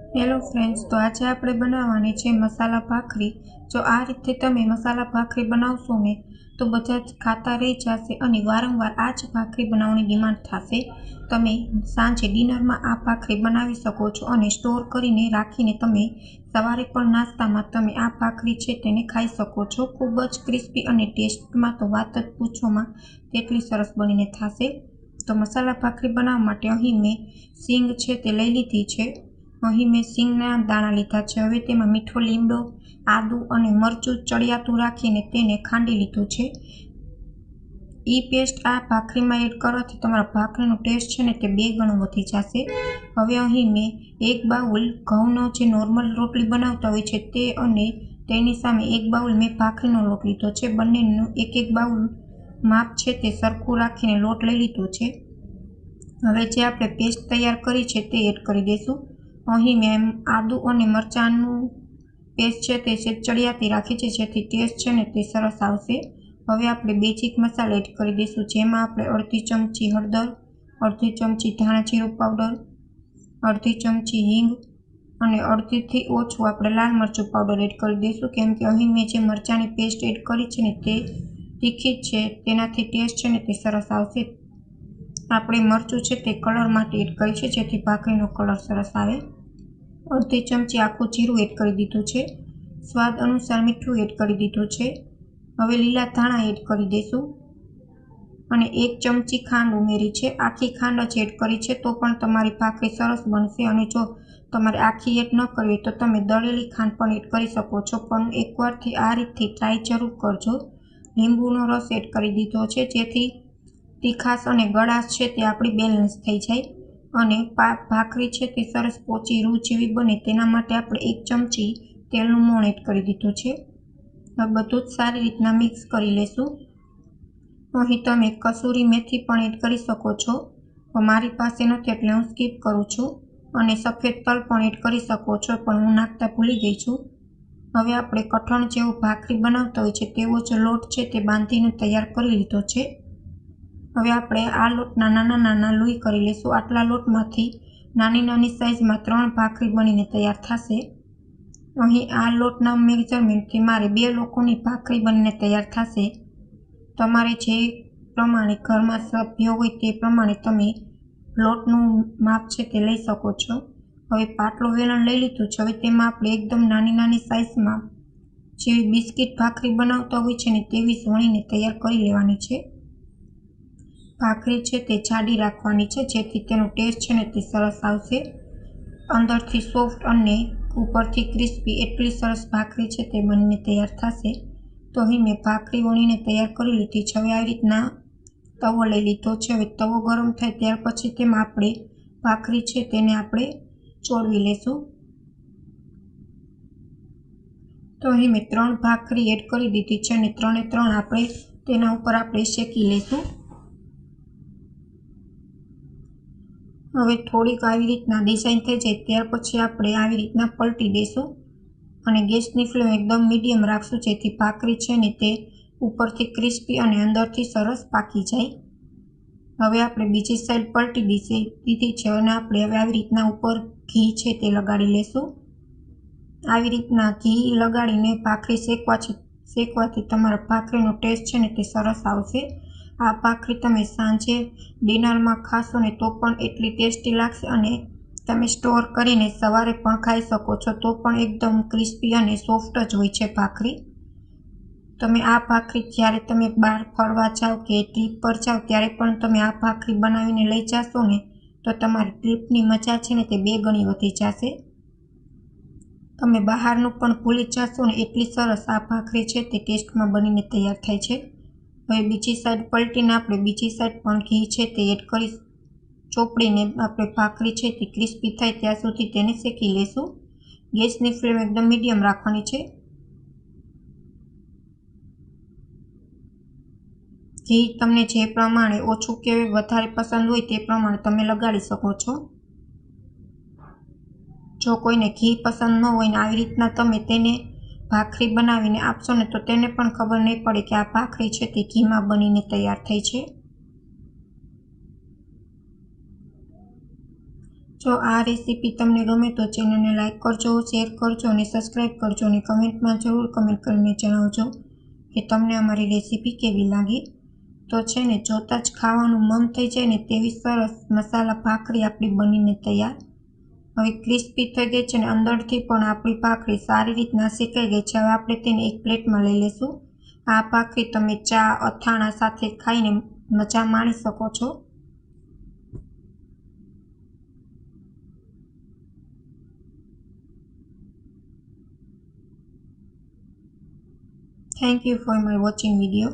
Hello friends, તો આજે આપણે બનાવવાની છે મસાલા ભાખરી। જો આ રીતે તમે મસાલા ભાખરી બનાવશો ને તો બધા જ ખાતા રહી જશે અને વારંવાર આ જ ભાખરી બનાવવાની ડિમાન્ડ થશે। તમે સાંજે ડિનરમાં આ ભાખરી બનાવી શકો છો અને સ્ટોર કરીને રાખીને તમે સવારે પણ નાસ્તામાં તમે આ ભાખરી છે તેને ખાઈ શકો છો। ખૂબ જ ક્રિસ્પી અને ટેસ્ટમાં તો વાત જ પૂછોમાં તેટલી સરસ બનીને થશે। તો મસાલા ભાખરી બનાવવા માટે અહીં મેં સિંગ છે તે લઈ લીધી છે। અહીં મેં સિંગના દાણા લીધા છે। હવે તેમાં મીઠો લીમડો, આદું અને મરચું ચડિયાતું રાખીને તેને ખાંડી લીધું છે। એ પેસ્ટ આ ભાખરીમાં એડ કરવાથી તમારા ભાખરીનો ટેસ્ટ છે ને તે 2 ગણો વધી જશે। હવે અહીં મેં 1 બાઉલ ઘઉંનો જે નોર્મલ રોટલી બનાવતા હોય છે તે અને તેની સામે 1 બાઉલ મેં ભાખરીનો લોટ લીધો છે। બંનેનું 1-1 બાઉલ માપ છે તે સરખું રાખીને લોટ લઈ લીધો છે। હવે જે આપણે પેસ્ટ તૈયાર કરી છે તે એડ કરી દઈશું। અહીં મેં આદું અને મરચાંનું પેસ્ટ છે તે ચડિયાતી રાખી છે જેથી ટેસ્ટ છે ને તે સરસ આવશે। હવે આપણે બેઝિક મસાલા એડ કરી દઈશું, જેમાં આપણે અડધી ચમચી હળદર, અડધી ચમચી ધાણા જીરું પાવડર, અડધી ચમચી હિંગ અને અડધીથી ઓછું આપણે લાલ મરચું પાવડર એડ કરી દઈશું, કેમ કે અહીં મેં જે મરચાંની પેસ્ટ એડ કરી છે ને તે તીખી જ છે, તેનાથી ટેસ્ટ છે ને તે સરસ આવશે। આપણે મરચું છે તે કલર માટે એડ કરી છે જેથી ભાખરીનો કલર સરસ આવે। અડધી ચમચી આખું જીરું એડ કરી દીધું છે। સ્વાદ અનુસાર મીઠું એડ કરી દીધું છે। હવે લીલા ધાણા એડ કરી દઈશું અને 1 ચમચી ખાંડ ઉમેરી છે। આખી ખાંડ જ એડ કરી છે તો પણ તમારી ભાખરી સરસ બનશે અને જો તમારે આખી એડ ન કરવી તો તમે દળેલી ખાંડ પણ એડ કરી શકો છો, પણ એકવારથી આ રીતથી ટ્રાય જરૂર કરજો। લીંબુનો રસ એડ કરી દીધો છે જેથી તીખાશ અને ગળાશ છે તે આપણી બેલેન્સ થઈ જાય અને ભાખરી છે તે સરસ પોચી રૂ જેવી બને તેના માટે આપણે 1 ચમચી તેલનું મોણ એડ કરી દીધું છે। હવે બધું જ સારી રીતના મિક્સ કરી લેશું। અહીં તમે કસૂરી મેથી પણ એડ કરી શકો છો, મારી પાસે નથી એટલે હું સ્કીપ કરું છું, અને સફેદ તલ પણ એડ કરી શકો છો પણ હું નાખતા ભૂલી ગઈ છું। હવે આપણે કઠણ જેવું ભાખરી બનાવતા હોય છે તેવો જ લોટ છે તે બાંધીને તૈયાર કરી લીધો છે। હવે આપણે આ લોટના નાના નાના લોહી કરી લઈશું। આટલા લોટમાંથી નાની નાની સાઇઝમાં 3 ભાખરી બનીને તૈયાર થશે। અહીં આ લોટના મેજરમેન્ટથી મારે 2 લોકોની ભાખરી બનીને તૈયાર થશે। તમારે જે પ્રમાણે ઘરમાં સભ્યો હોય તે પ્રમાણે તમે લોટનું માપ છે તે લઈ શકો છો। હવે પાટલો વેલણ લઈ લીધું છે। હવે તેમાં આપણે એકદમ નાની નાની સાઇઝમાં જેવી બિસ્કિટ ભાખરી બનાવતા હોય છે ને તેવી જ વણીને તૈયાર કરી લેવાની છે। ભાખરી છે તે જાડી રાખવાની છે જેથી તેનો ટેસ્ટ છે ને તે સરસ આવશે। અંદરથી સોફ્ટ અને ઉપરથી ક્રિસ્પી એટલી સરસ ભાખરી છે તે બનીને તૈયાર થશે। તો અહીં મેં ભાખરી વણીને તૈયાર કરી લીધી છે। હવે આવી રીતના તવો લઈ લીધો છે। હવે તવો ગરમ થાય ત્યાર પછી તેમાં આપણે ભાખરી છે તેને આપણે ચોળવી લેશું। તો અહીં મેં 3 ભાખરી એડ કરી દીધી છે અને 3 એ 3 આપણે તેના ઉપર આપણે શેકી લઈશું। હવે થોડીક આવી રીતના ડિઝાઇન થઈ જાય ત્યાર પછી આપણે આવી રીતના પલટી દઈશું અને ગેસની ફ્લેમ એકદમ મીડિયમ રાખશું જેથી ભાખરી છે ને તે ઉપરથી ક્રિસ્પી અને અંદરથી સરસ પાકી જાય। હવે આપણે બીજી સાઈડ પલટી દીધી છે અને આપણે હવે આવી રીતના ઉપર ઘી છે તે લગાડી લેશું। આવી રીતના ઘી લગાડીને ભાખરી શેકવાથી તમારા ભાખરીનો ટેસ્ટ છે ને તે સરસ આવશે। આ ભાખરી તમે સાંજે ડિનરમાં ખાશો ને તો પણ એટલી ટેસ્ટી લાગશે અને તમે સ્ટોર કરીને સવારે પણ ખાઈ શકો છો તો પણ એકદમ ક્રિસ્પી અને સોફ્ટ જ હોય છે ભાખરી। તમે આ ભાખરી જ્યારે તમે બહાર ફરવા જાઓ કે ટ્રીપ પર જાઓ ત્યારે પણ તમે આ ભાખરી બનાવીને લઈ જશો ને તો તમારી ટ્રીપની મજા છે ને તે 2 ગણી વધી જશે। તમે બહારનું પણ ભૂલી જશો ને એટલી સરસ આ ભાખરી છે તે ટેસ્ટમાં બનીને તૈયાર થાય છે। હવે બીજી સાઈડ પલટીને આપણે બીજી સાઈડ પણ ઘી છે તે એડ કરી ચોપડીને આપણે ભાખરી છે તે ક્રિસ્પી થાય ત્યાં સુધી તેને શેકી લેશું। ગેસની ફ્લેમ એકદમ મીડિયમ રાખવાની છે। ઘી તમને જે પ્રમાણે ઓછું કે વધારે પસંદ હોય તે પ્રમાણે તમે લગાડી શકો છો। જો કોઈને ઘી પસંદ ન હોય ને આવી રીતના તમે તેને ભાખરી બનાવીને આપશો ને તો તેને પણ ખબર નહીં પડે કે આ ભાખરી છે તે ઘીમાં બનીને તૈયાર થઈ છે। જો આ રેસીપી તમને ગમે તો ચેનલને લાઇક કરજો, શેર કરજો અને સબસ્ક્રાઈબ કરજો અને કમેન્ટમાં જરૂર કમેન્ટ કરીને જણાવજો કે તમને અમારી રેસીપી કેવી લાગી. તો છે ને જોતાં જ ખાવાનું મન થઈ જાય ને તેવી સરસ મસાલા ભાખરી આપણી બનીને તૈયાર. હવે ક્રિસ્પી થઈ ગઈ છે ને અંદરથી પણ આપણી ભાખરી સારી રીતના શેકાઈ ગઈ છે. હવે આપણે તેને એક પ્લેટમાં લઈ લઈશું. આ ભાખરી તમે ચા, અથાણા સાથે ખાઈને મજા માણી શકો છો. Thank you for my watching video.